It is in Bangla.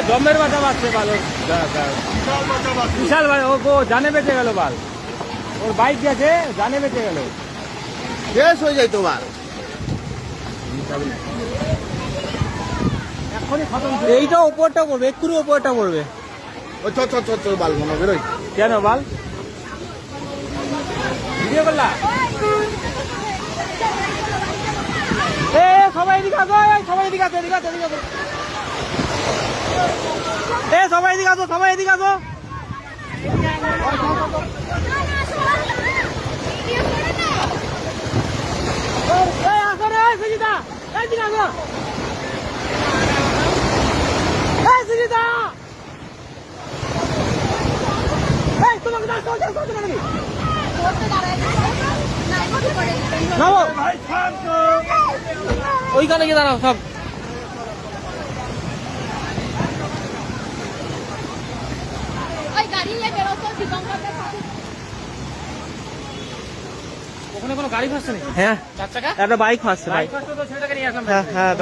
দমের বাচ্চা বাঁচছে ভালো, বিশাল ভাই। ও জানে বেঁচে গেল বাল, ওর বাইক গেছে, জানে বেঁচে গেল, শেষ হয়ে যায় তো বাল। এখনই খতম। এইটা ওপরটা পড়বে, একটু ওপরটা পড়বে। ও চ বাল মনে বেরোয় কেন বাল ভিডিও করলা? এ সবাই এদিকে আসো, সবাই এদিকে আসো, এদিকে আসো, এদিকে আসো। এ সবাই এদিকে আসো, সবাই এদিকে আসো। এই আসো রে সুজিতা, এদিকে আসো। এই সুজিতা, এই তোমাকে দাঁড়াও, নামো। ওইখানে গিয়ে দাঁড়াও সব। ওখানে কোনো গাড়ি ফাঁসছে নাকি? হ্যাঁ, চার চাকা একটা বাইক ফাঁসছে। বাইক ফাঁসছে তো ছেলেটাকে নিয়ে আসলাম। হ্যাঁ,